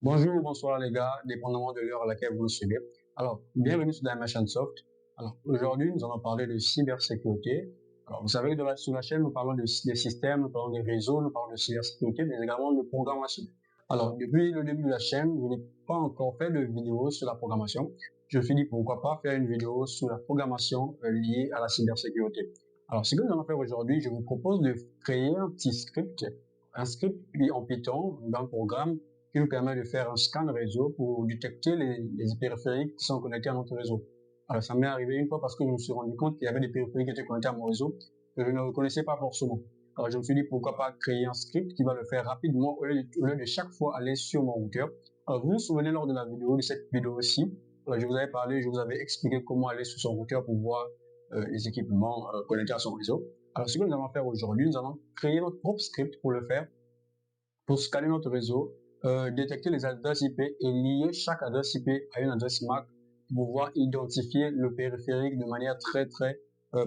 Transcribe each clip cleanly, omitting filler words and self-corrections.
Bonjour, bonsoir les gars, dépendamment de l'heure à laquelle vous nous suivez. Alors, bienvenue sur Dimension Soft. Alors, aujourd'hui, nous allons parler de cybersécurité. Alors, vous savez, sur la chaîne, nous parlons des systèmes, nous parlons des réseaux, nous parlons de cybersécurité, mais également de programmation. Alors, depuis le début de la chaîne, je n'ai pas encore fait de vidéo sur la programmation. Je me suis dit, pourquoi pas faire une vidéo sur la programmation liée à la cybersécurité. Alors, ce que nous allons faire aujourd'hui, je vous propose de créer un petit script, un script en Python, dans le programme, qui nous permet de faire un scan réseau pour détecter les périphériques qui sont connectés à notre réseau. Alors, ça m'est arrivé une fois parce que je me suis rendu compte qu'il y avait des périphériques qui étaient connectés à mon réseau que je ne reconnaissais pas forcément. Alors, je me suis dit, pourquoi pas créer un script qui va le faire rapidement au lieu de chaque fois aller sur mon routeur. Alors, vous vous souvenez lors de la vidéo, de cette vidéo-ci, je vous avais parlé, je vous avais expliqué comment aller sur son routeur pour voir les équipements connectés à son réseau. Alors, ce que nous allons faire aujourd'hui, nous allons créer notre propre script pour le faire, pour scanner notre réseau, détecter les adresses IP et lier chaque adresse IP à une adresse MAC pour pouvoir identifier le périphérique de manière très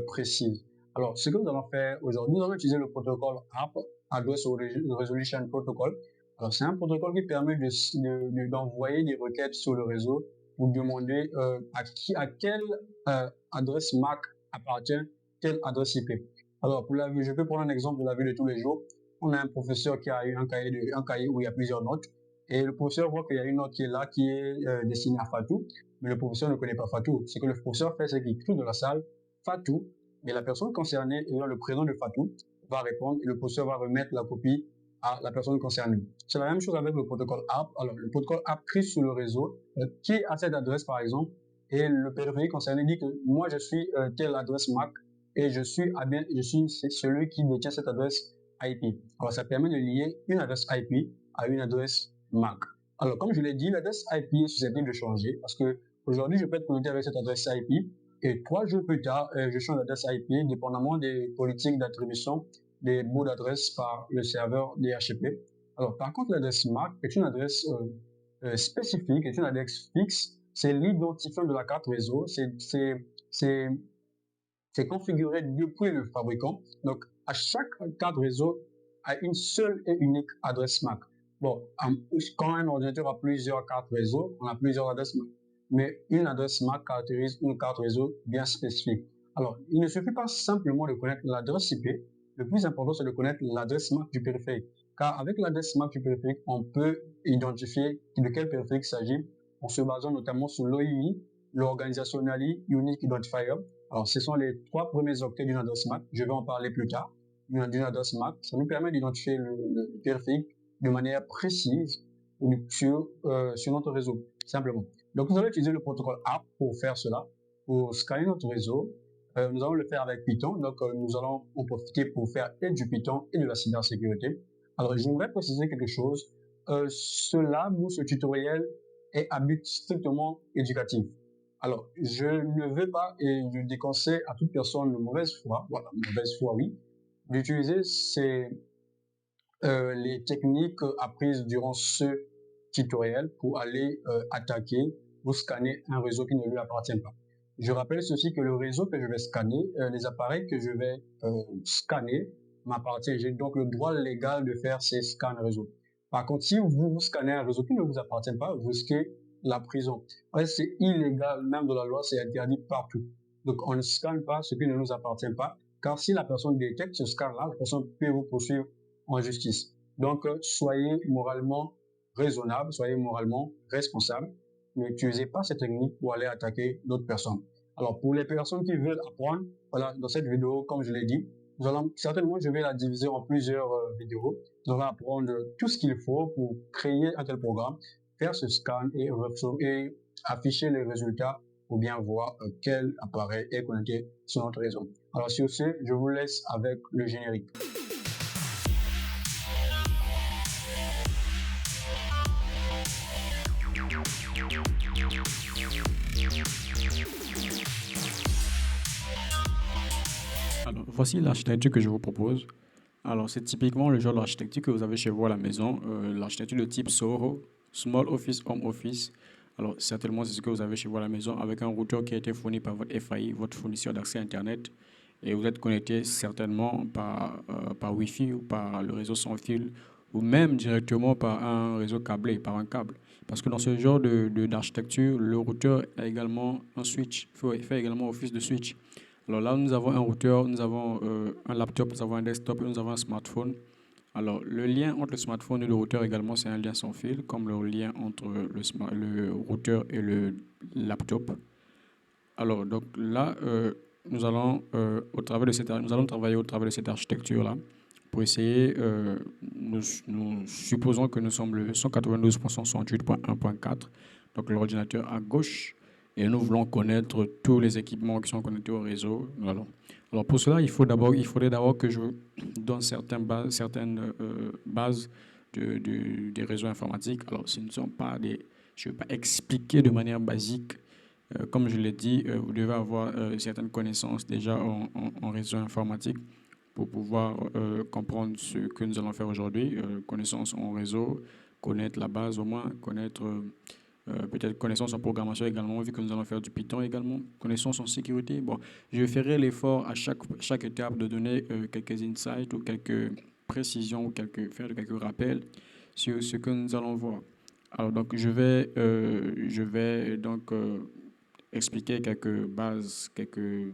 précise. Alors, ce que nous allons faire aujourd'hui, nous allons utiliser le protocole ARP, Address Resolution Protocol. Alors, c'est un protocole qui permet d'envoyer des requêtes sur le réseau pour demander à quelle adresse MAC appartient telle adresse IP. Alors, je peux prendre un exemple de la vie de tous les jours. On a un professeur qui a eu un cahier où il y a plusieurs notes, et le professeur voit qu'il y a une note qui est là, qui est destinée à Fatou, mais le professeur ne connaît pas Fatou. Ce que le professeur fait, c'est qu'il crie dans la salle Fatou, mais la personne concernée, ayant le prénom de Fatou, va répondre et le professeur va remettre la copie à la personne concernée. C'est la même chose avec le protocole ARP. Alors, le protocole ARP crie sur le réseau qui a cette adresse, par exemple, et le périphérique concerné dit que moi, je suis telle adresse MAC et je suis celui qui détient cette adresse IP. Alors, ça permet de lier une adresse IP à une adresse MAC. Alors, comme je l'ai dit, l'adresse IP est susceptible de changer parce que aujourd'hui, je peux être connecté avec cette adresse IP et 3 jours plus tard, je change d'adresse IP dépendamment des politiques d'attribution des mots d'adresse par le serveur DHCP. Alors, par contre, l'adresse MAC est une adresse spécifique, est une adresse fixe. C'est l'identifiant de la carte réseau. C'est configuré depuis le fabricant. Donc, à chaque carte réseau a une seule et unique adresse MAC. Bon, quand un ordinateur a plusieurs cartes réseau, on a plusieurs adresses MAC. Mais une adresse MAC caractérise une carte réseau bien spécifique. Alors, il ne suffit pas simplement de connaître l'adresse IP. Le plus important, c'est de connaître l'adresse MAC du périphérique. Car avec l'adresse MAC du périphérique, on peut identifier de quel périphérique il s'agit en se basant notamment sur l'OII, l'Organizationally Unique Identifier. Alors, ce sont les 3 premiers octets d'une adresse MAC. Je vais en parler plus tard. D'une adresse MAC, ça nous permet d'identifier le périphérique de manière précise sur notre réseau, simplement. Donc, nous allons utiliser le protocole ARP pour faire cela, pour scanner notre réseau. Nous allons le faire avec Python. Donc, nous allons en profiter pour faire et du Python et de la cybersécurité. Alors, j'aimerais préciser quelque chose. Ce tutoriel est à but strictement éducatif. Alors, je ne veux pas et je déconseille à toute personne de mauvaise foi, voilà, mauvaise foi, oui, d'utiliser les techniques apprises durant ce tutoriel pour aller attaquer ou scanner un réseau qui ne lui appartient pas. Je rappelle ceci que le réseau que je vais scanner, les appareils que je vais scanner m'appartiennent. J'ai donc le droit légal de faire ces scans réseau. Par contre, si vous scannez un réseau qui ne vous appartient pas, vous risquez la prison. C'est illégal, même dans la loi, c'est interdit partout. Donc, on ne scanne pas ce qui ne nous appartient pas, car si la personne détecte ce scan-là, la personne peut vous poursuivre en justice. Donc, soyez moralement raisonnable, soyez moralement responsable. N'utilisez pas cette technique pour aller attaquer d'autres personnes. Alors, pour les personnes qui veulent apprendre, voilà, dans cette vidéo, comme je l'ai dit, certainement, je vais la diviser en plusieurs vidéos. Nous allons apprendre tout ce qu'il faut pour créer un tel programme, faire ce scan et afficher les résultats pour bien voir quel appareil est connecté sur notre réseau. Alors, sur ce, je vous laisse avec le générique. Alors, voici l'architecture que je vous propose. Alors, c'est typiquement le genre d'architecture que vous avez chez vous à la maison, l'architecture de type SOHO, Small Office Home Office. Alors, certainement, c'est ce que vous avez chez vous à la maison avec un routeur qui a été fourni par votre FAI, votre fournisseur d'accès Internet. Et vous êtes connecté certainement par Wi-Fi ou par le réseau sans fil ou même directement par un réseau câblé, par un câble. Parce que dans ce genre d'architecture, le routeur a également un switch, fait également office de switch. Alors là, nous avons un routeur, nous avons un laptop, nous avons un desktop et nous avons un smartphone. Alors, le lien entre le smartphone et le routeur également, c'est un lien sans fil, comme le lien entre le routeur et le laptop. Alors, donc là, nous allons travailler au travers de cette architecture-là pour essayer, nous supposons que nous sommes le 192.168.1.4, donc l'ordinateur à gauche, et nous voulons connaître tous les équipements qui sont connectés au réseau. Alors pour cela, il faudrait d'abord que je donne certaines bases des réseaux informatiques. Alors, ce ne sont pas je ne vais pas expliquer de manière basique comme je l'ai dit, vous devez avoir certaines connaissances déjà en réseau informatique pour pouvoir comprendre ce que nous allons faire aujourd'hui. Connaissances en réseau, connaître la base au moins, connaître peut-être connaissances en programmation également, vu que nous allons faire du Python également, connaissances en sécurité. Bon, je ferai l'effort à chaque étape de donner quelques insights ou quelques précisions ou faire quelques rappels sur ce que nous allons voir. Alors donc je vais donc expliquer quelques bases, quelques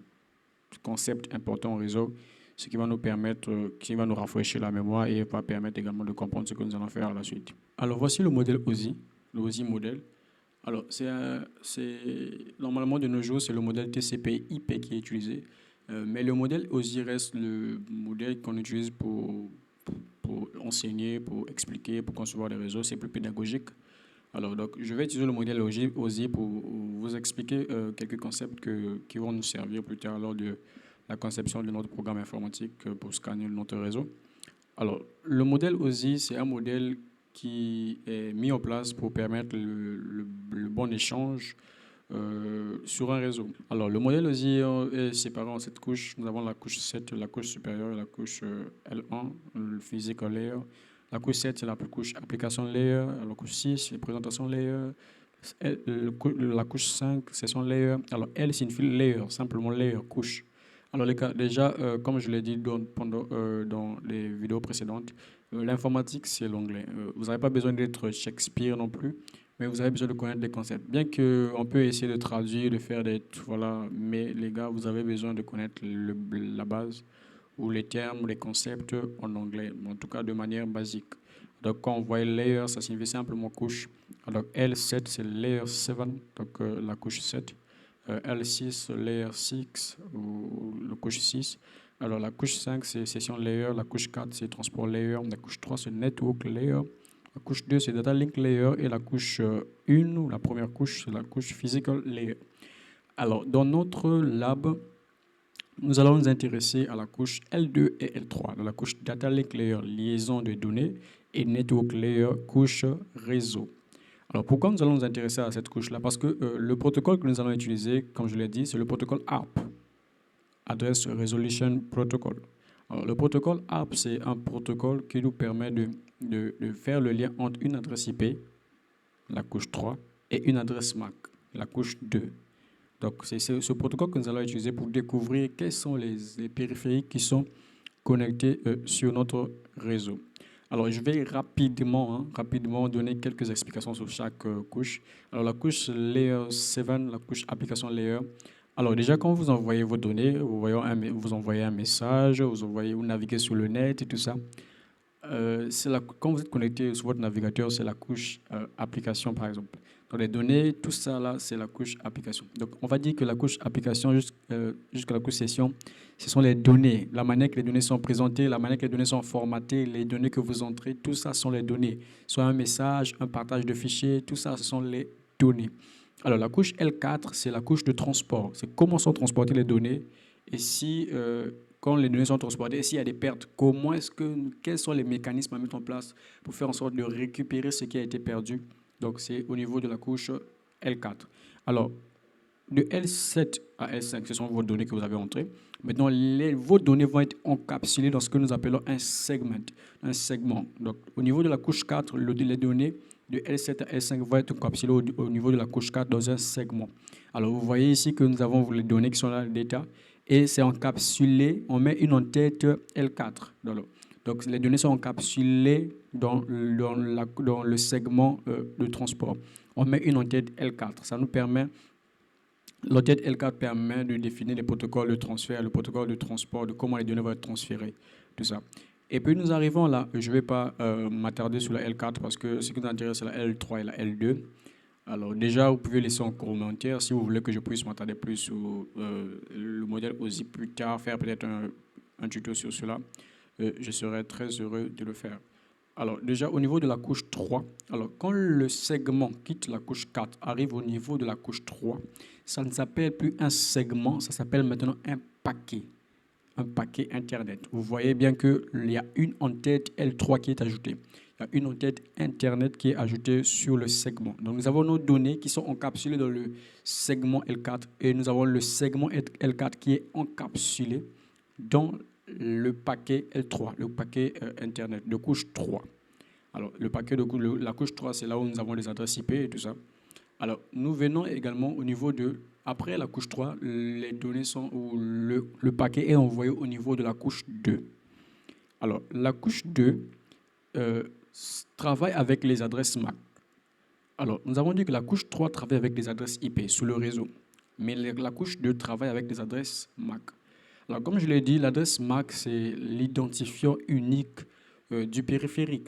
concepts importants au réseau, ce qui va nous permettre, qui va nous rafraîchir la mémoire et va permettre également de comprendre ce que nous allons faire à la suite. Alors voici le modèle OSI, le OSI modèle. Alors normalement de nos jours c'est le modèle TCP/IP qui est utilisé, mais le modèle OSI reste le modèle qu'on utilise pour enseigner, pour expliquer, pour concevoir des réseaux. C'est plus pédagogique. Alors, donc, je vais utiliser le modèle OSI pour vous expliquer quelques concepts qui vont nous servir plus tard lors de la conception de notre programme informatique pour scanner notre réseau. Alors, le modèle OSI, c'est un modèle qui est mis en place pour permettre le bon échange sur un réseau. Alors, le modèle OSI est séparé en 7 couches. Nous avons la couche 7, la couche supérieure et la couche L1, le physical layer. La couche 7, c'est la couche application layer. La couche 6, c'est présentation layer. La couche 5, session layer. Alors, L signifie layer, simplement layer, couche. Alors, les gars, déjà, comme je l'ai dit dans les vidéos précédentes, l'informatique, c'est l'anglais. Vous n'avez pas besoin d'être Shakespeare non plus, mais vous avez besoin de connaître des concepts. Bien qu'on peut essayer de traduire, de faire des... Voilà, mais les gars, vous avez besoin de connaître la base ou les termes, les concepts en anglais, en tout cas de manière basique. Donc, quand on voit layer, ça signifie simplement couche. Alors, L7, c'est layer 7, donc la couche 7. L6, layer 6, ou la couche 6. Alors, la couche 5, c'est session layer. La couche 4, c'est transport layer. La couche 3, c'est network layer. La couche 2, c'est data link layer. Et la couche 1, ou la première couche, c'est la couche physical layer. Alors, dans notre lab, nous allons nous intéresser à la couche L2 et L3, dans la couche Data Link Layer, liaison de données, et Network Layer, couche réseau. Alors pourquoi nous allons nous intéresser à cette couche-là? Parce que le protocole que nous allons utiliser, comme je l'ai dit, c'est le protocole ARP, Address Resolution Protocol. Alors, le protocole ARP, c'est un protocole qui nous permet de faire le lien entre une adresse IP, la couche 3, et une adresse MAC, la couche 2. Donc, c'est ce protocole que nous allons utiliser pour découvrir quels sont les périphériques qui sont connectés sur notre réseau. Alors, je vais rapidement donner quelques explications sur chaque couche. Alors, la couche Layer 7, la couche Application Layer. Alors, déjà, quand vous envoyez vos données, vous envoyez un message, vous naviguez sur le net et tout ça. Quand vous êtes connecté sur votre navigateur, c'est la couche application, par exemple. Donc, les données, tout ça là, c'est la couche application. Donc, on va dire que la couche application jusqu'à la couche session, ce sont les données, la manière que les données sont présentées, la manière que les données sont formatées, les données que vous entrez, tout ça sont les données. Soit un message, un partage de fichiers, tout ça, ce sont les données. Alors, la couche L4, c'est la couche de transport. C'est comment sont transportées les données et si quand les données sont transportées, s'il y a des pertes, quels sont les mécanismes à mettre en place pour faire en sorte de récupérer ce qui a été perdu. Donc, c'est au niveau de la couche L4. Alors, de L7 à L5, ce sont vos données que vous avez entrées. Maintenant, vos données vont être encapsulées dans ce que nous appelons un segment. Donc, au niveau de la couche 4, les données de L7 à L5 vont être encapsulées au niveau de la couche 4 dans un segment. Alors, vous voyez ici que nous avons les données qui sont là, le data, et c'est encapsulé, on met une en-tête L4. Donc, les données sont encapsulées dans le segment de transport. On met une entête L4. L'entête L4 permet de définir les protocoles de transfert, le protocole de transport, de comment les données vont être transférées, tout ça. Et puis nous arrivons là, je ne vais pas m'attarder sur la L4 parce que ce qui nous intéresse, c'est la L3 et la L2. Alors déjà, vous pouvez laisser en commentaire si vous voulez que je puisse m'attarder plus sur le modèle OSI plus tard, faire peut-être un tuto sur cela. Je serai très heureux de le faire. Alors déjà, au niveau de la couche 3, alors quand le segment quitte la couche 4, arrive au niveau de la couche 3, ça ne s'appelle plus un segment, ça s'appelle maintenant un paquet Internet. Vous voyez bien qu'il y a une entête L3 qui est ajoutée. Il y a une entête Internet qui est ajoutée sur le segment. Donc, nous avons nos données qui sont encapsulées dans le segment L4 et nous avons le segment L4 qui est encapsulé dans le paquet L3, le paquet Internet de couche 3. Alors, la couche 3, c'est là où nous avons les adresses IP et tout ça. Alors, nous venons également au niveau de... Après la couche 3, les données sont... Ou le paquet est envoyé au niveau de la couche 2. Alors, la couche 2 travaille avec les adresses MAC. Alors, nous avons dit que la couche 3 travaille avec des adresses IP sous le réseau. Mais la couche 2 travaille avec des adresses MAC. Alors, comme je l'ai dit, l'adresse MAC, c'est l'identifiant unique du périphérique.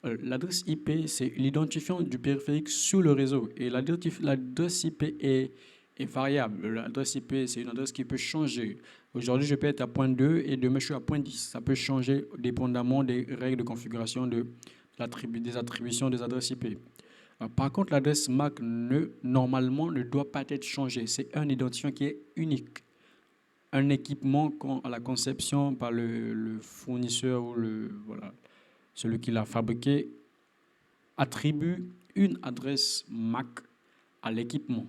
L'adresse IP, c'est l'identifiant du périphérique sur le réseau. Et l'adresse IP est variable. L'adresse IP, c'est une adresse qui peut changer. Aujourd'hui, je peux être à point 2 et demain, je suis à point 10. Ça peut changer dépendamment des règles de configuration des attributions des adresses IP. Par contre, l'adresse MAC, normalement, ne doit pas être changée. C'est un identifiant qui est unique. Un équipement à la conception par le fournisseur ou celui qui l'a fabriqué attribue une adresse MAC à l'équipement.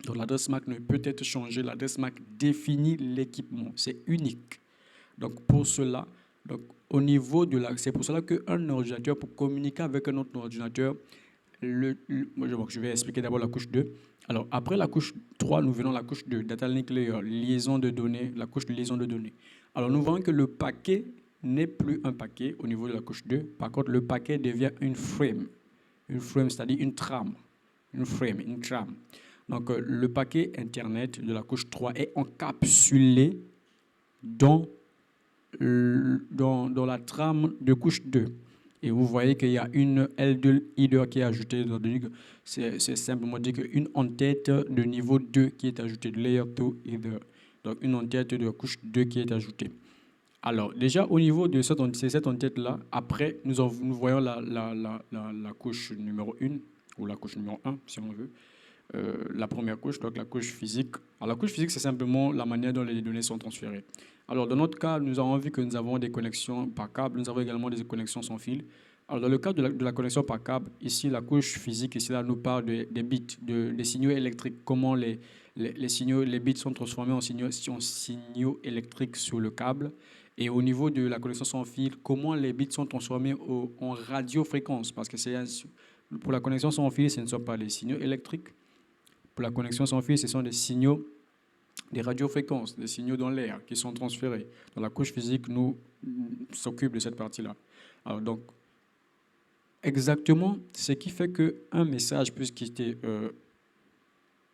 Donc l'adresse MAC ne peut être changée. L'adresse MAC définit l'équipement. C'est unique. Donc pour cela, c'est pour cela qu'un ordinateur, pour communiquer avec un autre ordinateur, je vais expliquer d'abord la couche 2. Alors, après la couche 3, nous venons à la couche 2, Data Link Layer, liaison de données, la couche de liaison de données. Alors, nous voyons que le paquet n'est plus un paquet au niveau de la couche 2. Par contre, le paquet devient une frame. Une frame, c'est-à-dire une trame. Une frame, une trame. Donc, le paquet Internet de la couche 3 est encapsulé dans la trame de couche 2. Et vous voyez qu'il y a une L2 header qui est ajoutée. C'est simplement dire qu'une entête de niveau 2 qui est ajoutée, de layer 2 header. Donc une entête de couche 2 qui est ajoutée. Alors déjà au niveau de cette entête-là, après nous voyons la couche numéro 1, ou la couche numéro 1 si on veut. La première couche, donc la couche physique. Alors la couche physique, c'est simplement la manière dont les données sont transférées. Alors dans notre cas, nous avons vu que nous avons des connexions par câble, nous avons également des connexions sans fil. Alors dans le cas de la connexion par câble, ici la couche physique, ici là nous parle des bits, des signaux électriques, comment les bits sont transformés en signaux électriques sur le câble. Et au niveau de la connexion sans fil, comment les bits sont transformés en radiofréquences, parce que pour la connexion sans fil, ce ne sont pas les signaux électriques. Pour la connexion sans fil, ce sont des signaux, des radiofréquences, des signaux dans l'air qui sont transférés. Dans la couche physique, nous s'occupe de cette partie-là. Alors donc, exactement ce qui fait qu'un message puisse quitter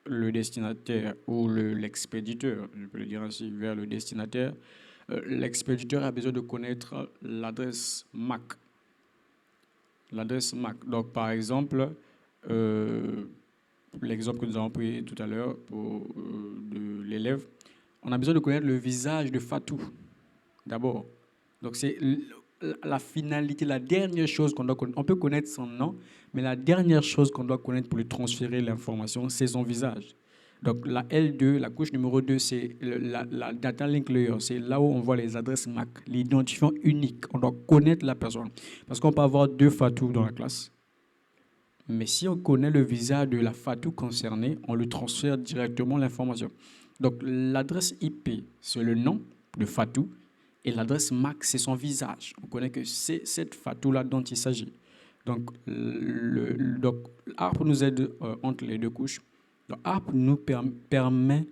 le destinataire ou l'expéditeur, je peux le dire ainsi, vers le destinataire, l'expéditeur a besoin de connaître l'adresse MAC. L'adresse MAC. Donc, par exemple, l'exemple que nous avons pris tout à l'heure de l'élève, on a besoin de connaître le visage de Fatou, d'abord. Donc, c'est la finalité, la dernière chose qu'on doit connaître. On peut connaître son nom, mais la dernière chose qu'on doit connaître pour lui transférer l'information, c'est son visage. Donc, la L2, la couche numéro 2, c'est la data link layer. C'est là où on voit les adresses MAC, l'identifiant unique. On doit connaître la personne. Parce qu'on peut avoir 2 Fatou dans la classe. Mais si on connaît le visage de la Fatou concernée, on lui transfère directement l'information. Donc, l'adresse IP, c'est le nom de Fatou. Et l'adresse MAC, c'est son visage. On connaît que c'est cette Fatou-là dont il s'agit. Donc, ARP nous aide entre les deux couches. Donc, ARP nous permet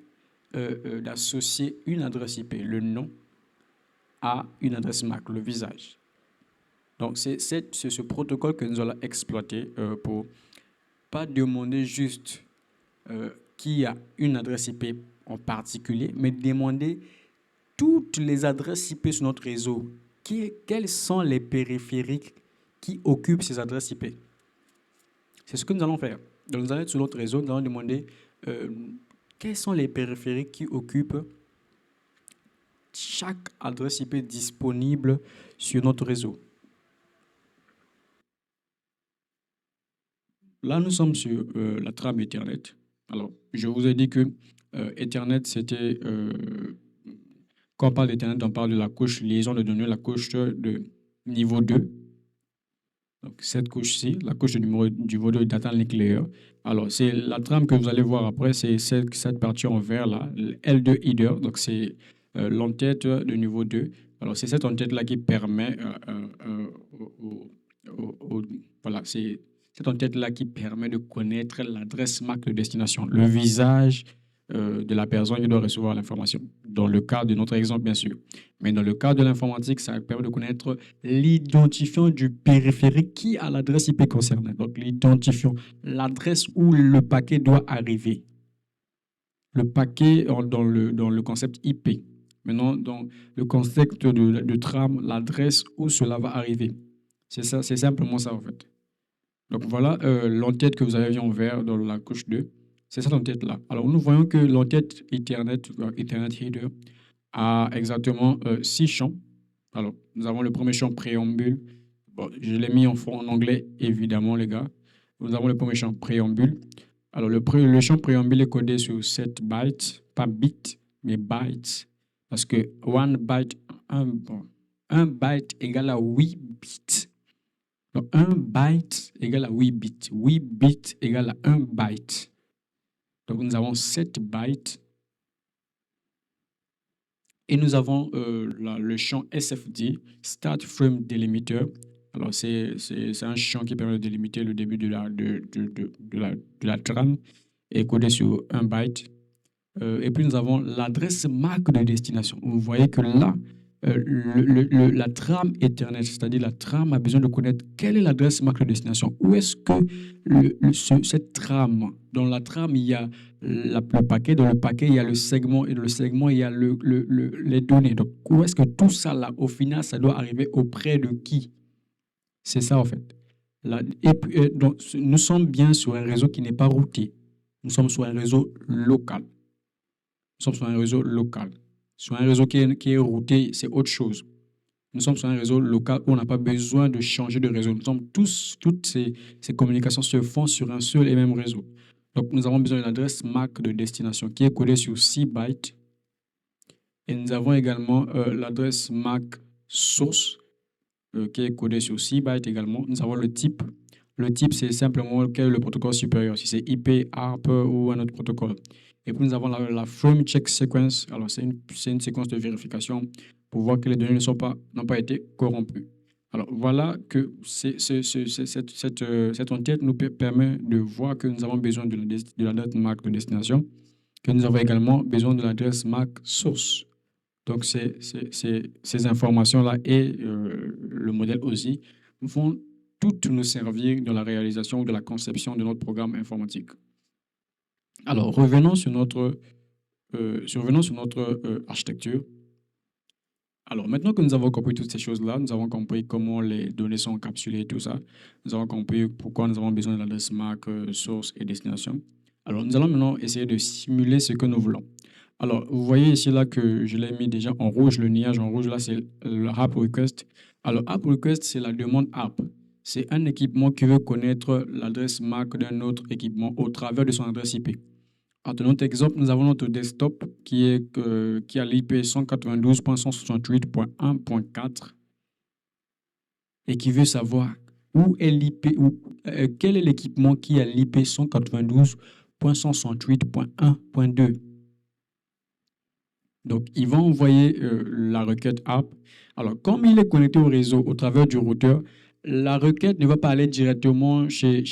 d'associer une adresse IP, le nom, à une adresse MAC, le visage. Donc, c'est ce protocole que nous allons exploiter pour pas demander juste qui a une adresse IP en particulier, mais demander toutes les adresses IP sur notre réseau. Quels sont les périphériques qui occupent ces adresses IP? C'est ce que nous allons faire. Donc, nous allons être sur notre réseau, nous allons demander quels sont les périphériques qui occupent chaque adresse IP disponible sur notre réseau. Là, nous sommes sur la trame Ethernet. Alors, je vous ai dit que Ethernet, c'était... quand on parle d'Ethernet, on parle de la couche liaison de données, la couche de niveau 2. Donc, cette couche-ci, la couche de niveau 2 data link layer. Alors, c'est la trame que vous allez voir après, c'est cette partie en vert là, L2 header. Donc, c'est l'entête de niveau 2. Alors, c'est cette entête-là qui permet voilà, c'est cette entête-là qui permet de connaître l'adresse MAC de destination, le visage de la personne qui doit recevoir l'information. Dans le cas de notre exemple, bien sûr. Mais dans le cas de l'informatique, ça permet de connaître l'identifiant du périphérique qui a l'adresse IP concernée. Donc, l'identifiant, l'adresse où le paquet doit arriver. Le paquet dans le concept IP. Maintenant, dans le concept de trame, l'adresse où cela va arriver. C'est ça, c'est simplement ça, en fait. Donc, voilà l'entête que vous avez vue en vert dans la couche 2. C'est cette entête-là. Alors, nous voyons que l'entête Ethernet header a exactement 6 champs. Alors, nous avons le premier champ préambule. Bon, je l'ai mis en anglais, évidemment, les gars. Nous avons le premier champ préambule. Alors, le champ préambule est codé sur 7 bytes, pas bits, mais bytes. Parce que 1 byte, un byte égale à 8 bits. Donc, 1 byte égale à 8 bits. 8 bits égale à 1 byte. Donc, nous avons 7 bytes. Et nous avons le champ SFD, Start Frame Delimiter. Alors, c'est un champ qui permet de délimiter le début de la trame et codé sur 1 byte. Et puis, nous avons l'adresse MAC de destination. Vous voyez que là, la trame Ethernet, c'est-à-dire la trame, a besoin de connaître quelle est l'adresse MAC de destination. Où est-ce que cette trame, dans la trame, il y a le paquet, dans le paquet, il y a le segment, et dans le segment, il y a les données. Donc, où est-ce que tout ça, là, au final, ça doit arriver auprès de qui? C'est ça, en fait. Là, et puis, donc, nous sommes bien sur un réseau qui n'est pas routé. Nous sommes sur un réseau local. Nous sommes sur un réseau local. Sur un réseau qui est routé, c'est autre chose. Nous sommes sur un réseau local où on n'a pas besoin de changer de réseau. Toutes ces communications se font sur un seul et même réseau. Donc, nous avons besoin d'une adresse MAC de destination qui est codée sur 6 bytes. Et nous avons également l'adresse MAC source qui est codée sur 6 bytes également. Nous avons le type. Le type, c'est simplement quel est le protocole supérieur, si c'est IP, ARP ou un autre protocole. Et puis, nous avons la Frame Check Sequence. Alors, c'est une séquence de vérification pour voir que les données n'ont pas été corrompues. Alors, voilà que cette entête nous permet de voir que nous avons besoin de l'adresse MAC de destination, que nous avons également besoin de l'adresse MAC source. Donc, ces informations-là et le modèle OSI vont toutes nous servir dans la réalisation ou de la conception de notre programme informatique. Alors, revenons sur notre architecture. Alors, maintenant que nous avons compris toutes ces choses-là, nous avons compris comment les données sont encapsulées et tout ça. Nous avons compris pourquoi nous avons besoin de l'adresse MAC, source et destination. Alors, nous allons maintenant essayer de simuler ce que nous voulons. Alors, vous voyez ici là que je l'ai mis déjà en rouge, le nuage en rouge là, c'est le app request. Alors, app request, c'est la demande app. C'est un équipement qui veut connaître l'adresse MAC d'un autre équipement au travers de son adresse IP. En notre exemple, nous avons notre desktop qui a l'IP 192.168.1.4 et qui veut savoir où est l'IP, quel est l'équipement qui a l'IP 192.168.1.2. Donc, il va envoyer la requête app. Alors, comme il est connecté au réseau au travers du routeur, la requête ne va pas aller directement chez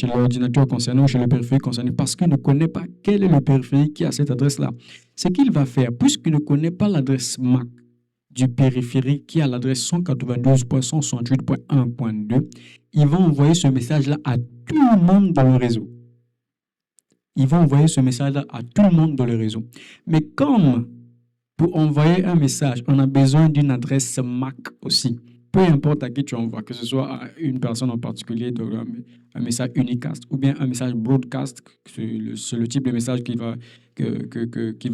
l'ordinateur concerné ou chez le périphérique concerné parce qu'il ne connaît pas quel est le périphérique qui a cette adresse-là. Ce qu'il va faire, puisqu'il ne connaît pas l'adresse MAC du périphérique qui a l'adresse 192.168.1.2, il va envoyer ce message-là à tout le monde dans le réseau. Il va envoyer ce message-là à tout le monde dans le réseau. Mais comme pour envoyer un message, on a besoin d'une adresse MAC aussi. Peu importe à qui tu envoies, que ce soit à une personne en particulier, donc un message unicast ou bien un message broadcast, c'est le type de message qui va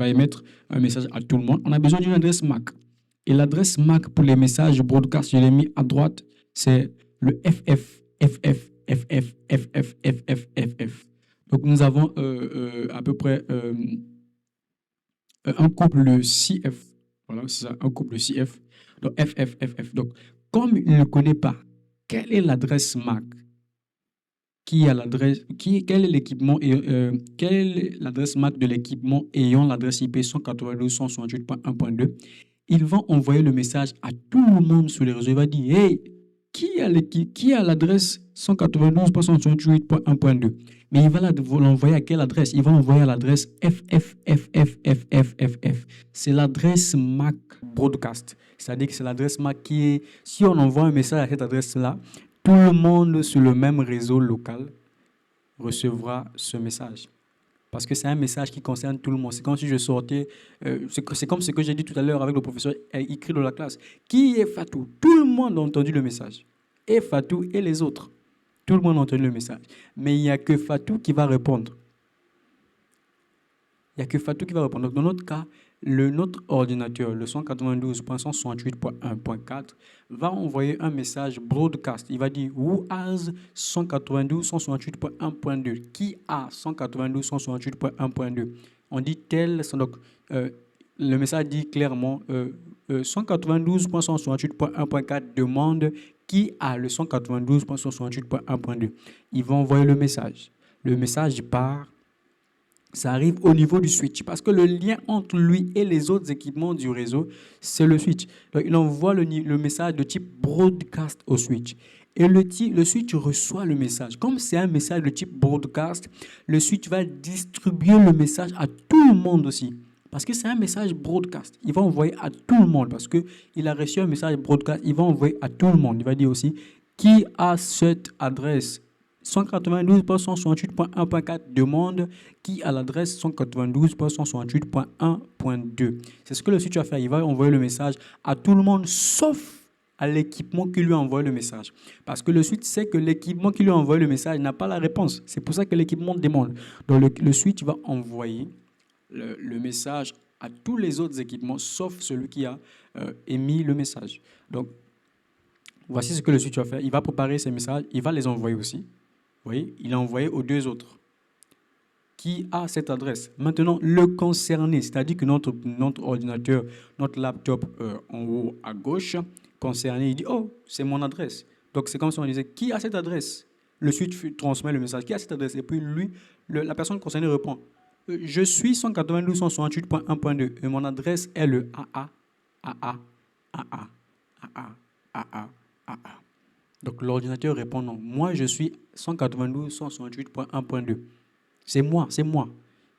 émettre un message à tout le monde. On a besoin d'une adresse MAC. Et l'adresse MAC pour les messages broadcast, je l'ai mis à droite, c'est le FF, FF, FF, FF, FF, FF. Donc nous avons à peu près un couple CF. Voilà, c'est ça, un couple CF. Donc FF, FF. Donc, comme il ne connaît pas, quelle est l'adresse MAC quel est l'équipement quelle est l'adresse MAC de l'équipement ayant l'adresse IP 192.168.1.2, il va envoyer le message à tout le monde sur les réseaux. Il va dire, hey, qui a l'adresse 192.168.1.2? Mais il va l'envoyer à quelle adresse? Il va l'envoyer à l'adresse FFFFFFFF. C'est l'adresse MAC broadcast. C'est-à-dire que c'est l'adresse MAC qui est... Si on envoie un message à cette adresse-là, tout le monde sur le même réseau local recevra ce message. Parce que c'est un message qui concerne tout le monde. C'est comme si je sortais... c'est comme ce que j'ai dit tout à l'heure avec le professeur écrit dans la classe. Qui est Fatou? Tout le monde a entendu le message. Et Fatou et les autres. Tout le monde a entendu le message. Mais il n'y a que Fatou qui va répondre. Il n'y a que Fatou qui va répondre. Donc, dans notre cas, notre ordinateur, le 192.168.1.4, va envoyer un message broadcast. Il va dire Who has 192.168.1.2? Qui a 192.168.1.2? On dit tel. Donc, le message dit clairement 192.168.1.4 demande qui a le 192.168.1.2. Ils vont envoyer le message. Le message part. Ça arrive au niveau du switch parce que le lien entre lui et les autres équipements du réseau, c'est le switch. Donc, il envoie le message de type broadcast au switch. Et le switch reçoit le message. Comme c'est un message de type broadcast, le switch va distribuer le message à tout le monde aussi. Parce que c'est un message broadcast. Il va envoyer à tout le monde parce qu'il a reçu un message broadcast. Il va envoyer à tout le monde. Il va dire aussi qui a cette adresse 192.168.1.4 demande qui a l'adresse 192.168.1.2. C'est ce que le switch va faire. Il va envoyer le message à tout le monde sauf à l'équipement qui lui a envoyé le message. Parce que le switch sait que l'équipement qui lui a envoyé le message n'a pas la réponse. C'est pour ça que l'équipement demande. Donc le switch va envoyer le message à tous les autres équipements sauf celui qui a émis le message. Donc voici ce que le switch va faire. Il va préparer ces messages. Il va les envoyer aussi. Vous voyez, il a envoyé aux deux autres. Qui a cette adresse? Maintenant, le concerné, c'est-à-dire que notre ordinateur, notre laptop en haut à gauche, concerné, il dit « Oh, c'est mon adresse ». Donc, c'est comme si on disait « Qui a cette adresse ?» Le switch transmet le message « Qui a cette adresse ?» Et puis, lui, la personne concernée répond « Je suis 192.168.1.2 et mon adresse est le AA, AA, AA, AA, AA, AA. » Donc, l'ordinateur répond non. Moi, je suis 192.168.1.2. C'est moi, c'est moi.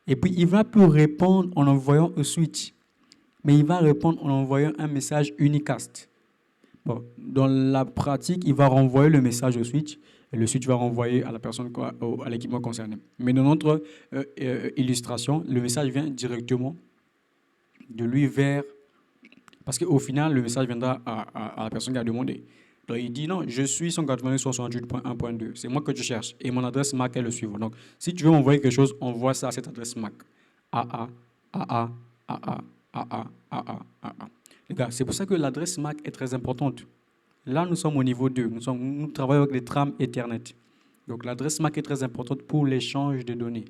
Et puis, il va plus répondre en envoyant un switch. Mais il va répondre en envoyant un message unicast. Bon, dans la pratique, il va renvoyer le message au switch. Et le switch va renvoyer à la personne, à l'équipement concerné. Mais dans notre illustration, le message vient directement de lui vers... Parce qu'au final, le message viendra à la personne qui a demandé. Donc, il dit non, je suis 192.168.1.2. C'est moi que tu cherches. Et mon adresse MAC est le suivant. Donc, si tu veux envoyer quelque chose, envoie ça à cette adresse MAC. AA, AA, AA, AA, AA, AA. Les gars, c'est pour ça que l'adresse MAC est très importante. Là, nous sommes au niveau 2. Nous travaillons avec les trames Ethernet. Donc, l'adresse MAC est très importante pour l'échange de données.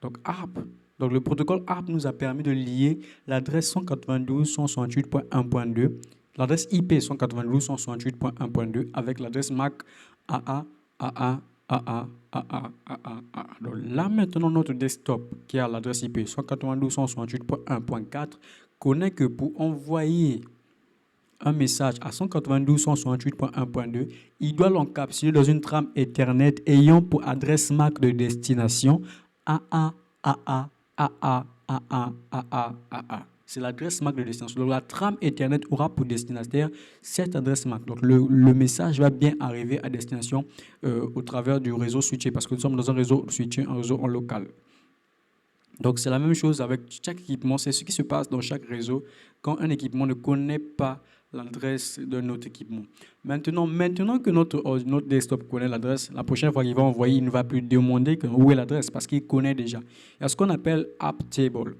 Donc, ARP. Donc, le protocole ARP nous a permis de lier l'adresse 192.168.1.2, l'adresse IP 192.168.1.2 avec l'adresse MAC AA, AA, AA, AA, AA, AA. Donc, là, maintenant, notre desktop qui a l'adresse IP 192.168.1.4 connaît que pour envoyer un message à 192.168.1.2, il doit l'encapsuler dans une trame Ethernet ayant pour adresse MAC de destination AA, AA, AA, AA, AA, AA. c'est l'adresse MAC de destination. Donc, la trame Ethernet aura pour destinataire cette adresse MAC. Donc, le message va bien arriver à destination au travers du réseau switché parce que nous sommes dans un réseau switché, un réseau en local. Donc, c'est la même chose avec chaque équipement. C'est ce qui se passe dans chaque réseau quand un équipement ne connaît pas l'adresse de notre équipement. Maintenant que notre desktop connaît l'adresse, la prochaine fois qu'il va envoyer, il ne va plus demander où est l'adresse parce qu'il connaît déjà. Il y a ce qu'on appelle App Table.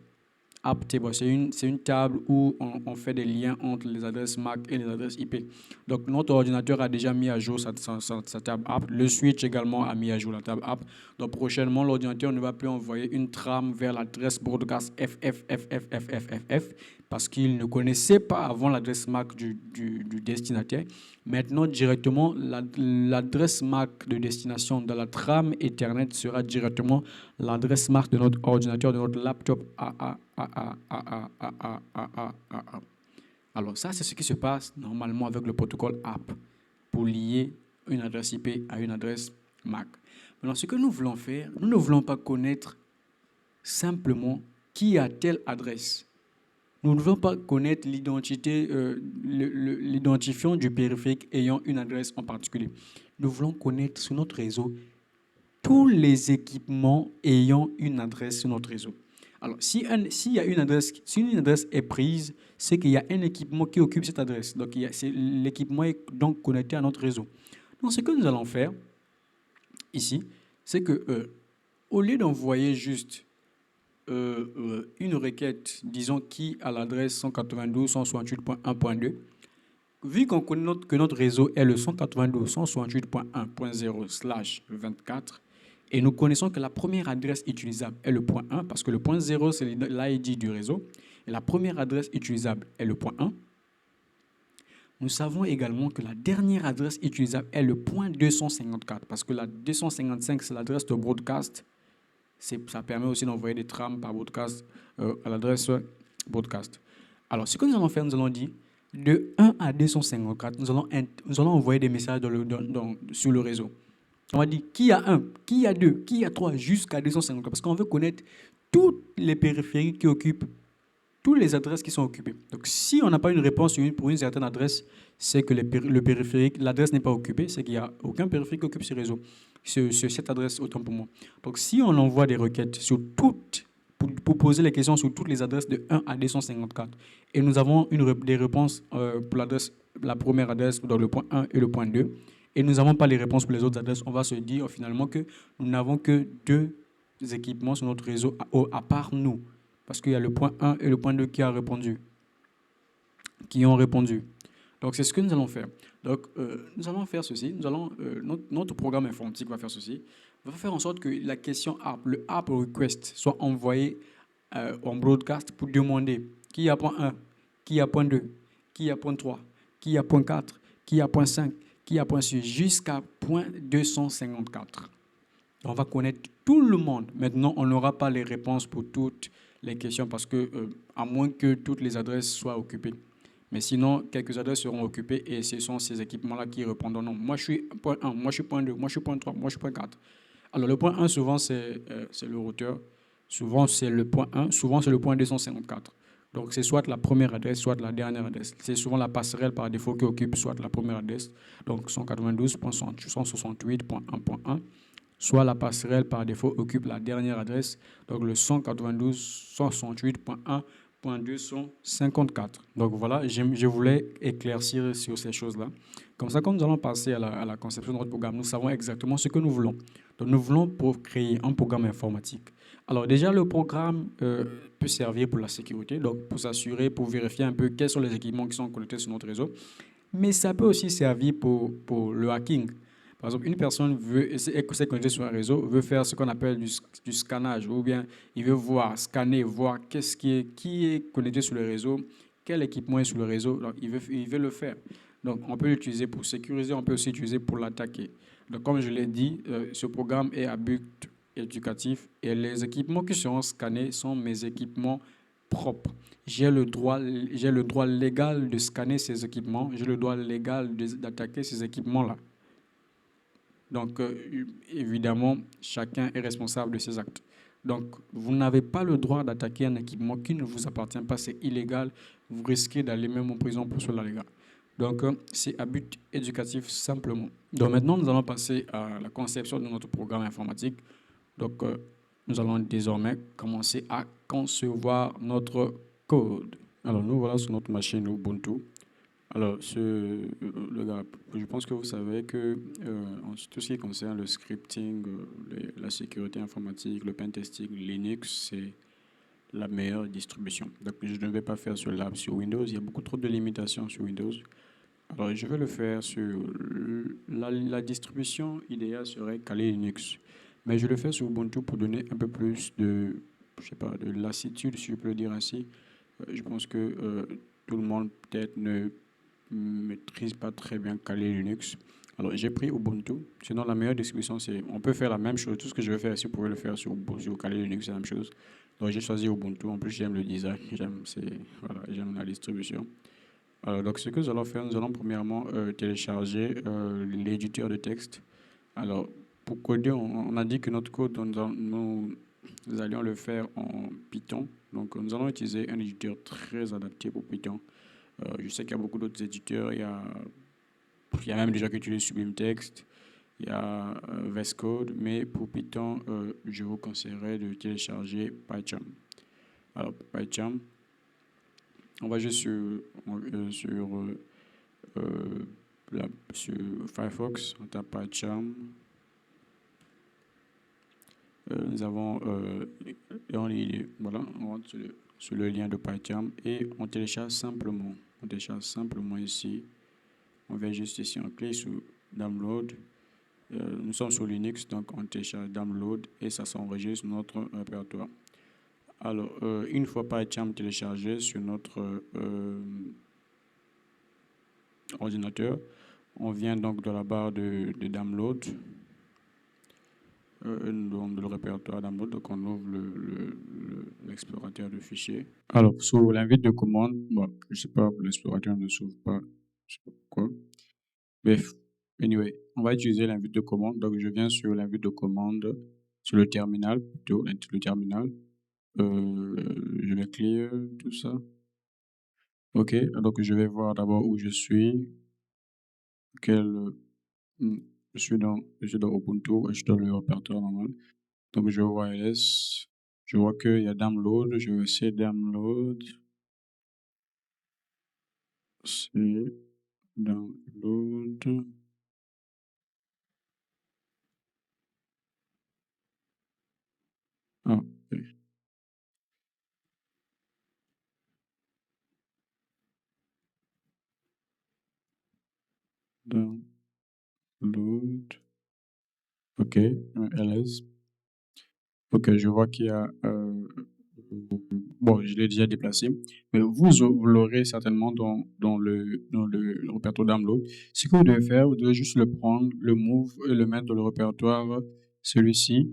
App Table, c'est une table où on fait des liens entre les adresses MAC et les adresses IP. Donc, notre ordinateur a déjà mis à jour sa table app. Le switch également a mis à jour la table app. Donc, prochainement, l'ordinateur ne va plus envoyer une trame vers l'adresse broadcast FFFFFFFF parce qu'il ne connaissait pas avant l'adresse MAC du destinataire. Maintenant, directement, l'adresse MAC de destination dans la trame Ethernet sera directement l'adresse MAC de notre ordinateur, de notre laptop. Alors, ça, c'est ce qui se passe normalement avec le protocole app pour lier une adresse IP à une adresse MAC. Maintenant, ce que nous voulons faire, nous ne voulons pas connaître simplement qui a telle adresse. Nous ne voulons pas connaître l'identité, l'identifiant du périphérique ayant une adresse en particulier. Nous voulons connaître sur notre réseau tous les équipements ayant une adresse sur notre réseau. Alors, si une adresse est prise, c'est qu'il y a un équipement qui occupe cette adresse. Donc, l'équipement est donc connecté à notre réseau. Donc, ce que nous allons faire ici, c'est que au lieu d'envoyer juste une requête, disons, qui a l'adresse 192.168.1.2, vu qu'on connaît que notre réseau est le 192.168.1.0/24, et nous connaissons que la première adresse utilisable est le point 1, parce que le point 0, c'est l'ID du réseau, et la première adresse utilisable est le point 1. Nous savons également que la dernière adresse utilisable est le point 254, parce que la 255, c'est l'adresse de broadcast. Ça permet aussi d'envoyer des trames par broadcast à l'adresse broadcast. Alors, ce que nous allons faire, nous allons dire, de 1 à 254, nous allons envoyer des messages sur le réseau. On va dire qui a 1, qui a 2, qui a 3, jusqu'à 254, parce qu'on veut connaître tous les périphériques qui occupent, toutes les adresses qui sont occupées. Donc, si on n'a pas une réponse pour une certaine adresse, c'est que le périphérique, l'adresse n'est pas occupée, c'est qu'il n'y a aucun périphérique qui occupe ce réseau, cette adresse, autant pour moi. Donc, si on envoie des requêtes sur toutes, pour poser les questions sur toutes les adresses de 1 à 254, et nous avons des réponses pour la première adresse, dans le point 1 et le point 2, et nous n'avons pas les réponses pour les autres adresses, on va se dire finalement que nous n'avons que 2 équipements sur notre réseau à part nous. Parce qu'il y a le point 1 et le point 2 qui ont répondu. Donc, c'est ce que nous allons faire. Donc, nous allons faire ceci. Notre programme informatique va faire ceci. Va faire en sorte que la question app, le app request, soit envoyé en broadcast pour demander qui a point 1, qui a point 2, qui a point 3, qui a point 4, qui a point 5, qui a point 6, jusqu'à point 254. On va connaître tout le monde. Maintenant, on n'aura pas les réponses pour toutes les questions parce que, à moins que toutes les adresses soient occupées. Mais sinon, quelques adresses seront occupées et ce sont ces équipements-là qui répondront non. Moi, je suis point 1, moi, je suis point 2, moi, je suis point 3, moi, je suis point 4. Alors, le point 1, souvent, c'est le routeur. Souvent, c'est le point 1. Souvent, c'est le point 254. Donc, c'est soit la première adresse, soit la dernière adresse. C'est souvent la passerelle par défaut qui occupe soit la première adresse, donc 192.168.1.1, soit la passerelle par défaut occupe la dernière adresse, donc le 192.168.1.254. Donc voilà, je voulais éclaircir sur ces choses-là. Comme ça, quand nous allons passer à la conception de notre programme, nous savons exactement ce que nous voulons. Donc nous voulons pour créer un programme informatique. Alors déjà, le programme peut servir pour la sécurité, donc pour s'assurer, pour vérifier un peu quels sont les équipements qui sont connectés sur notre réseau. Mais ça peut aussi servir pour le hacking. Par exemple, une personne s'est connectée sur un réseau, veut faire ce qu'on appelle du scannage, ou bien il veut scanner, voir qui est connecté sur le réseau, quel équipement est sur le réseau, donc il veut le faire. Donc, on peut l'utiliser pour sécuriser, on peut aussi l'utiliser pour l'attaquer. Donc, comme je l'ai dit, ce programme est à but éducatif et les équipements qui seront scannés sont mes équipements propres. J'ai le droit légal de scanner ces équipements, j'ai le droit légal d'attaquer ces équipements-là. Donc, évidemment, chacun est responsable de ses actes. Donc, vous n'avez pas le droit d'attaquer un équipement qui ne vous appartient pas, c'est illégal. Vous risquez d'aller même en prison pour cela, les gars. Donc, c'est à but éducatif simplement. Donc, maintenant, nous allons passer à la conception de notre programme informatique. Donc, nous allons désormais commencer à concevoir notre code. Alors, nous voilà sur notre machine Ubuntu. Alors, le gars, je pense que vous savez que en tout ce qui concerne le scripting, la sécurité informatique, le pentesting, Linux, c'est la meilleure distribution. Donc, je ne vais pas faire ce lab sur Windows. Il y a beaucoup trop de limitations sur Windows. Alors, je vais le faire sur la distribution idéale serait Kali Linux. Mais je le fais sur Ubuntu pour donner un peu plus de, je sais pas, de lassitude, si je peux le dire ainsi. Je pense que tout le monde peut-être ne maîtrise pas très bien Kali Linux. Alors, j'ai pris Ubuntu. Sinon, la meilleure distribution, c'est, on peut faire la même chose. Tout ce que je vais faire ici, vous pouvez le faire sur Kali Linux, c'est la même chose. Donc, j'ai choisi Ubuntu. En plus, j'aime le design, voilà, j'aime la distribution. Donc, ce que nous allons faire, nous allons premièrement télécharger l'éditeur de texte. Alors, pour coder, on a dit que notre code, nous allions le faire en Python. Donc, nous allons utiliser un éditeur très adapté pour Python. Je sais qu'il y a beaucoup d'autres éditeurs. Il y a même des gens qui utilisent Sublime Text. Il y a VS Code. Mais pour Python, je vous conseillerais de télécharger PyCharm. Alors, PyCharm, on va juste euh, sur Firefox, on tape PyCharm. Nous avons, voilà, on rentre sur le lien de PyCharm et on télécharge simplement. On télécharge simplement ici. On vient juste ici, on clique sur Download. Nous sommes sur Linux, donc on télécharge Download et ça s'enregistre sur notre répertoire. Alors, une fois PyCharm téléchargé sur notre ordinateur, on vient donc de la barre de Download, de le répertoire Download, donc on ouvre l'explorateur de fichiers. Alors, sur l'invite de commande, bon, je sais pas, l'explorateur ne s'ouvre pas, je sais pas pourquoi. Bref, anyway, on va utiliser l'invite de commande. Donc, je viens sur l'invite de commande, sur le terminal, plutôt, le terminal. Je vais clear tout ça. Ok, donc je vais voir d'abord où je suis, je suis dans Ubuntu, et je suis dans le répertoire normal. Donc, je vois ls, je vois qu'il y a download, je vais essayer download, c'est download. Ah, ok. Download. Ok, ls. Ok, je vois qu'il y a. Bon, je l'ai déjà déplacé, mais vous l'aurez certainement dans le répertoire download. Ce que vous devez faire, vous devez juste le prendre, le move et le mettre dans le répertoire, celui-ci.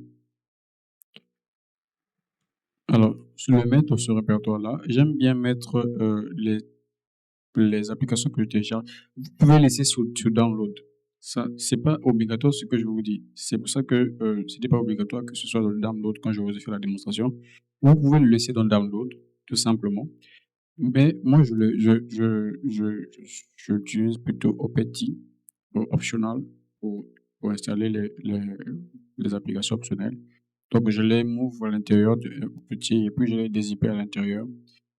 Alors, je le mettre dans ce répertoire-là. J'aime bien mettre les applications que je télécharge. Vous pouvez laisser sur download. Ça, c'est pas obligatoire ce que je vous dis. C'est pour ça que c'était pas obligatoire que ce soit dans le download quand je vous ai fait la démonstration. Vous pouvez le laisser dans download, tout simplement. Mais moi, j'utilise plutôt Opeti, optional, pour installer les applications optionnelles. Donc, je les move à l'intérieur de Opeti et puis je les dézipper à l'intérieur.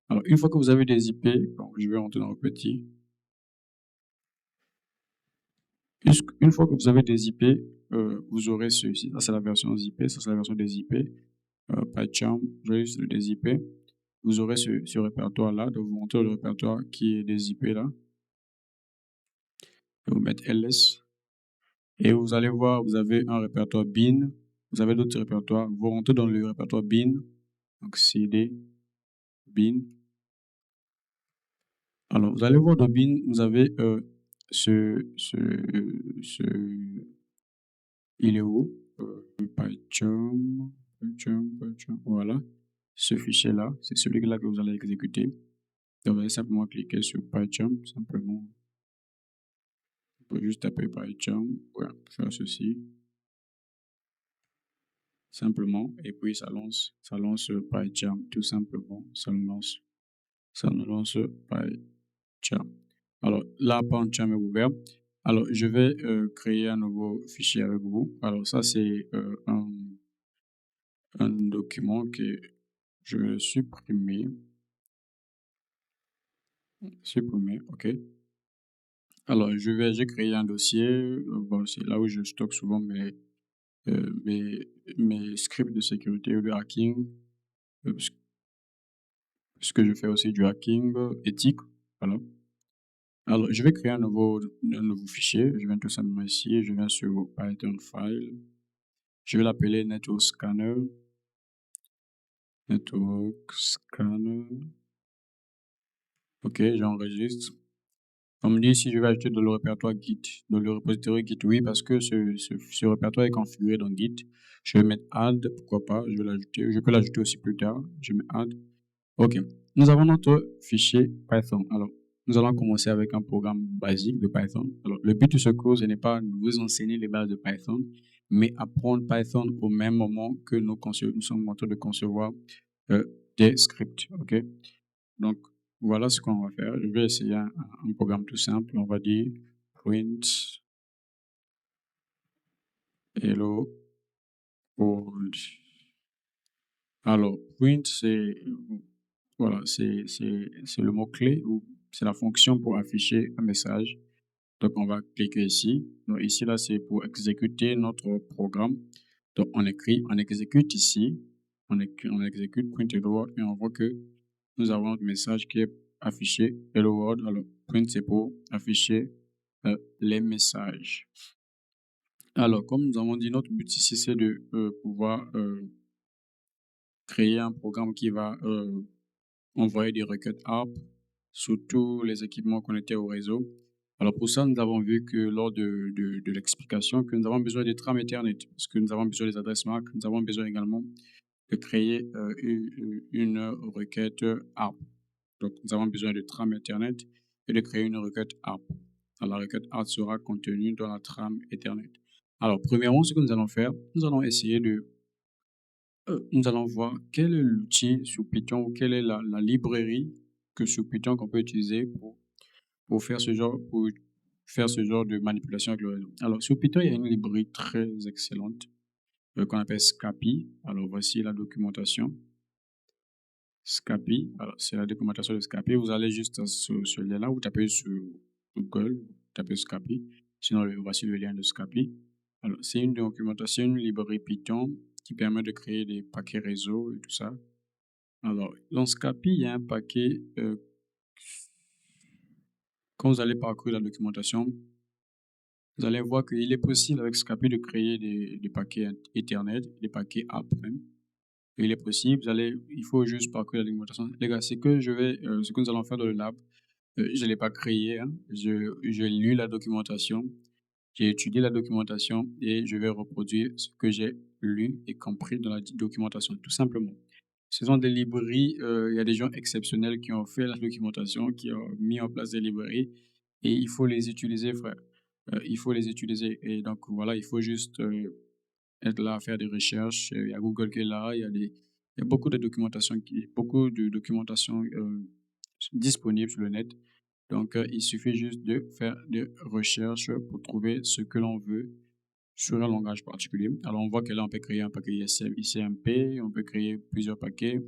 Alors, une fois que vous avez dézippé, bon, je vais rentrer dans Opeti. Une fois que vous avez dézippé, vous aurez ceci. Ça, c'est la version zippée. Ça, c'est la version dézippée. PyCharm, je vais juste le dézipper. Vous aurez ce répertoire-là. Donc, vous montrez le répertoire qui est dézippé là. Et vous mettez ls. Et vous allez voir, vous avez un répertoire bin. Vous avez d'autres répertoires. Vous rentrez dans le répertoire bin. Donc, cd, bin. Alors, vous allez voir dans bin, vous avez ce, il est où? PyCharm, voilà. Ce fichier-là, c'est celui-là que vous allez exécuter. Donc, vous allez simplement cliquer sur PyCharm, simplement. Vous pouvez juste taper PyCharm, voilà, faire ceci. simplement, et puis ça lance PyCharm, tout simplement, ça nous lance PyCharm. Alors, là, PyCharm est ouvert. Alors, je vais créer un nouveau fichier avec vous. Alors, ça, c'est un document que je vais supprimer. Supprimer, ok. Alors, j'ai créé un dossier. Bon, c'est là où je stocke souvent euh, mes, mes scripts de sécurité ou de hacking. Parce que je fais aussi du hacking éthique. Voilà. Alors, je vais créer un nouveau fichier. Je viens tout simplement ici. Je viens sur Python File. Je vais l'appeler Network Scanner. Network Scanner. Ok, j'enregistre. On me dit si je vais ajouter dans le répertoire Git, dans le repository Git. Oui, parce que ce répertoire est configuré dans Git. Je vais mettre add, pourquoi pas, je vais l'ajouter. Je peux l'ajouter aussi plus tard. Je mets add. Ok. Nous avons notre fichier Python. Alors, nous allons commencer avec un programme basique de Python. Alors, le but de ce cours, ce n'est pas de vous enseigner les bases de Python, mais apprendre Python au même moment que nous sommes en train de concevoir euh, des scripts. Ok. Donc, voilà ce qu'on va faire. Je vais essayer un programme tout simple. On va dire print hello world. Alors, print, c'est le mot-clé ou c'est la fonction pour afficher un message. Donc, on va cliquer ici. Donc, ici, là, c'est pour exécuter notre programme. Donc, on exécute ici. On exécute print hello world et on voit que nous avons notre message qui est affiché hello world. Alors, print, c'est pour afficher les messages. Alors, comme nous avons dit, notre but ici, c'est de pouvoir créer un programme qui va envoyer des requêtes ARP sur tous les équipements connectés au réseau. Alors pour ça, nous avons vu que lors de l'explication que nous avons besoin des trames Ethernet, parce que nous avons besoin des adresses MAC, nous avons besoin également de créer une requête ARP. Donc nous avons besoin de trame Ethernet et de créer une requête ARP. Alors la requête ARP sera contenue dans la trame Ethernet. Alors premièrement, ce que nous allons faire, nous allons essayer nous allons voir quel est l'outil sous Python ou quelle est la librairie que sous Python qu'on peut utiliser pour faire pour faire ce genre de manipulation avec le réseau. Alors, sur Python, il y a une librairie très excellente qu'on appelle Scapy. Alors, voici la documentation. Scapy, alors c'est la documentation de Scapy. Vous allez juste sur ce lien-là, vous tapez sur Google, vous tapez Scapy. Sinon, voici le lien de Scapy. Alors, c'est une documentation, une librairie Python qui permet de créer des paquets réseau et tout ça. Alors, dans Scapy, il y a un paquet. Quand vous allez parcourir la documentation, vous allez voir qu'il est possible avec Scapy de créer des paquets Ethernet, des paquets app même. Il est possible, il faut juste parcourir la documentation. Les gars, ce que nous allons faire dans le lab, je ne l'ai pas créé, hein. J'ai lu la documentation, j'ai étudié la documentation et je vais reproduire ce que j'ai lu et compris dans la documentation, tout simplement. Ce sont des librairies, il y a des gens exceptionnels qui ont fait la documentation, qui ont mis en place des librairies et il faut les utiliser, frère. Il faut les utiliser. Et donc, voilà, il faut juste être là à faire des recherches. Il y a Google qui est là, il y a beaucoup de documentation disponible sur le net. Donc, il suffit juste de faire des recherches pour trouver ce que l'on veut sur un langage particulier. Alors, on voit que là, on peut créer un paquet ICMP, on peut créer plusieurs paquets.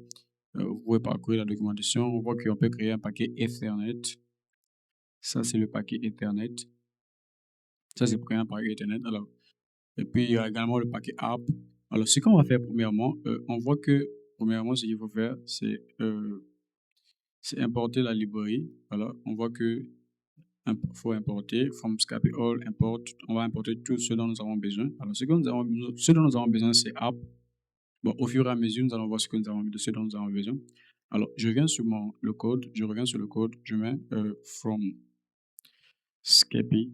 Vous pouvez parcourir la documentation. On voit qu'on peut créer un paquet Ethernet. Ça, c'est le paquet Ethernet. Ça, c'est pour un paquet Ethernet. Alors, et puis, il y a également le paquet app. Alors, ce qu'on va faire premièrement, on voit que, premièrement, ce qu'il faut faire, c'est importer la librairie. Alors, on voit que faut importer from Scapy all import. On va importer tout ce dont nous avons besoin. Alors, ce dont nous avons besoin, c'est app. Bon, au fur et à mesure, nous allons voir ce dont nous avons besoin. Alors, je viens sur le code, je reviens sur le code, je mets from Scapy.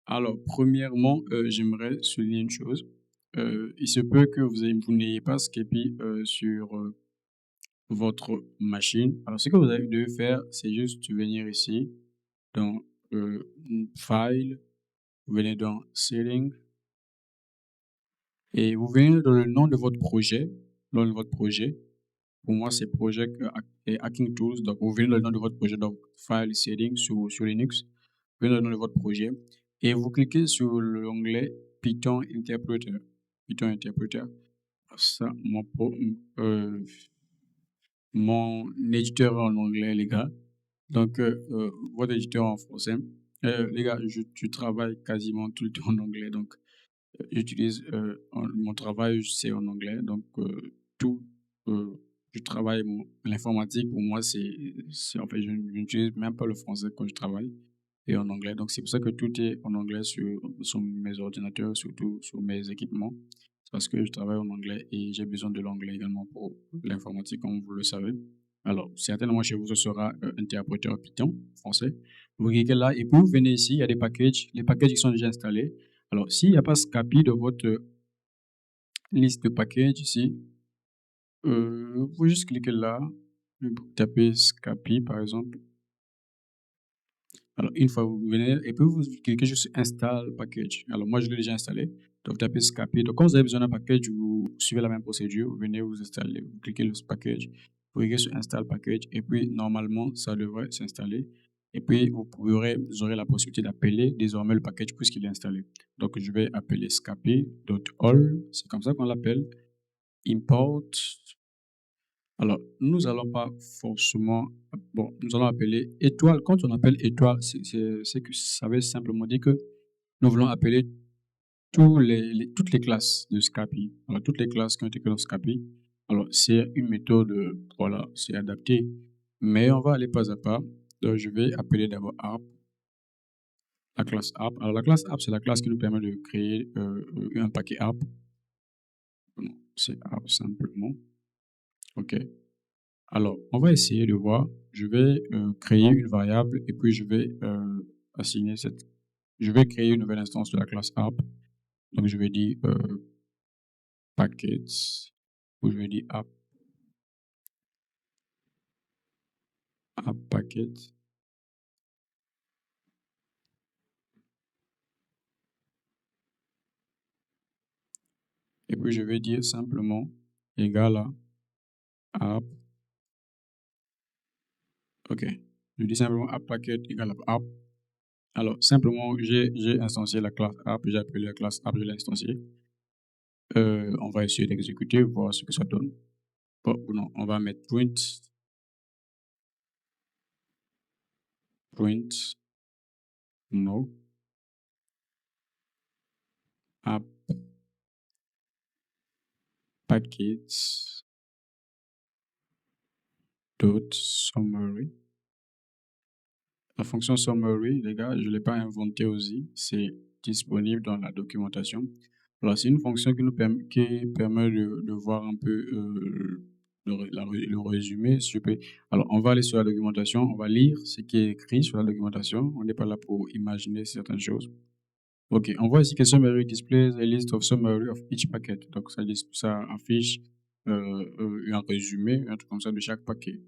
Alors, premièrement, j'aimerais souligner une chose. Il se peut que vous n'ayez pas Scapy sur votre machine. Alors, ce que vous devez faire, c'est juste venir ici dans File, vous venez dans Setting, Et vous venez dans le nom de votre projet. Dans votre projet. Pour moi, c'est Project et Hacking Tools. Donc, vous venez dans le nom de votre projet, donc File Settings sur Linux. Vous venez dans le nom de votre projet et vous cliquez sur l'onglet Python Interpreter. Python Interpreter. Ça, mon éditeur en anglais, les gars. Donc, votre éditeur en français. Les gars, je travaille quasiment tout le temps en anglais. Donc, j'utilise mon travail, c'est en anglais. Donc, tout, je travaille l'informatique. Pour moi, en fait, je n'utilise même pas le français quand je travaille et en anglais. Donc, c'est pour ça que tout est en anglais sur mes ordinateurs, surtout sur mes équipements. C'est parce que je travaille en anglais et j'ai besoin de l'anglais également pour l'informatique, comme vous le savez. Alors, certainement chez vous, ce sera interpréteur Python français. Vous cliquez là et puis vous venez ici, il y a des packages. Les packages qui sont déjà installés. Alors, s'il n'y a pas Scapy dans votre liste de packages ici, vous juste cliquer là, vous tapez Scapy par exemple. Alors, une fois vous venez, et puis vous cliquez juste sur Install Package. Alors, moi, je l'ai déjà installé. Donc, vous tapez Scapy. Donc, quand vous avez besoin d'un package, vous suivez la même procédure. Vous venez, vous installez, vous cliquez sur package, vous cliquez sur Install Package, et puis, normalement, ça devrait s'installer. Et puis, vous aurez la possibilité d'appeler désormais le package puisqu'il est installé. Donc, je vais appeler scapy.all. C'est comme ça qu'on l'appelle. Import. Alors, nous allons pas forcément, bon, nous allons appeler étoile. Quand on appelle étoile, c'est que ça veut simplement dire que nous voulons appeler toutes les classes de Scapy. Alors, toutes les classes qui ont été créées dans Scapy. Alors, c'est une méthode, voilà, c'est adapté. Mais on va aller pas à pas. Donc, je vais appeler d'abord app, la classe app. Alors, la classe app, c'est la classe qui nous permet de créer un paquet app. Non, c'est app simplement. OK. Alors, on va essayer de voir. Je vais créer une variable et puis je vais assigner je vais créer une nouvelle instance de la classe app. Donc, je vais dire packets ou je vais dire app packet. Et puis, je vais dire simplement égal à app. OK. Je dis simplement app packet égal à app. Alors, simplement, j'ai instancié la classe app, j'ai appelé la classe app, je l'ai instancié. On va essayer d'exécuter, voir ce que ça donne. Bon, non, on va mettre print no app packets dot summary. La fonction summary, les gars, je ne l'ai pas inventée aussi, c'est disponible dans la documentation. Alors, c'est une fonction qui permet de voir un peu le résumé. Alors, on va aller sur la documentation, on va lire ce qui est écrit sur la documentation. On n'est pas là pour imaginer certaines choses. OK, on voit ici que summary displays a list of summary of each packet. Donc, ça affiche un résumé, un truc comme ça de chaque paquet.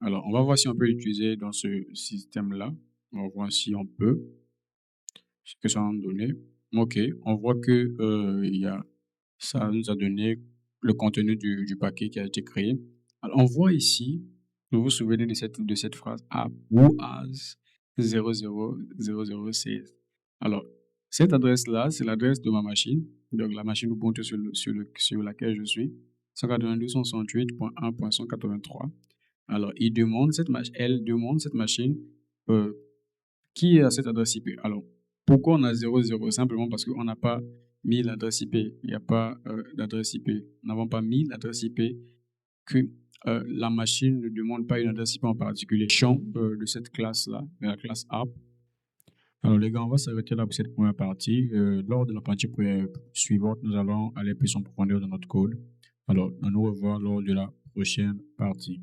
Alors, on va voir si on peut l'utiliser dans ce système-là. On va voir si on peut. Ce que ça va nous donner. OK, on voit que ça nous a donné le contenu du paquet qui a été créé. Alors, on voit ici, vous vous souvenez de cette phrase app who has 000016. Alors, cette adresse-là, c'est l'adresse de ma machine, donc la machine Ubuntu sur laquelle je suis, 192.168.1.183. Alors, elle demande cette machine qui est à cette adresse IP. Alors, pourquoi on a 00? Simplement parce qu'on n'a pas mis l'adresse IP. Il n'y a pas d'adresse IP. Nous n'avons pas mis l'adresse IP que la machine ne demande pas une adresse IP en particulier. Champ de cette classe-là, de la classe app. Alors les gars, on va s'arrêter là pour cette première partie. Lors de la partie suivante, nous allons aller plus en profondeur dans notre code. Alors, on nous revoit lors de la prochaine partie.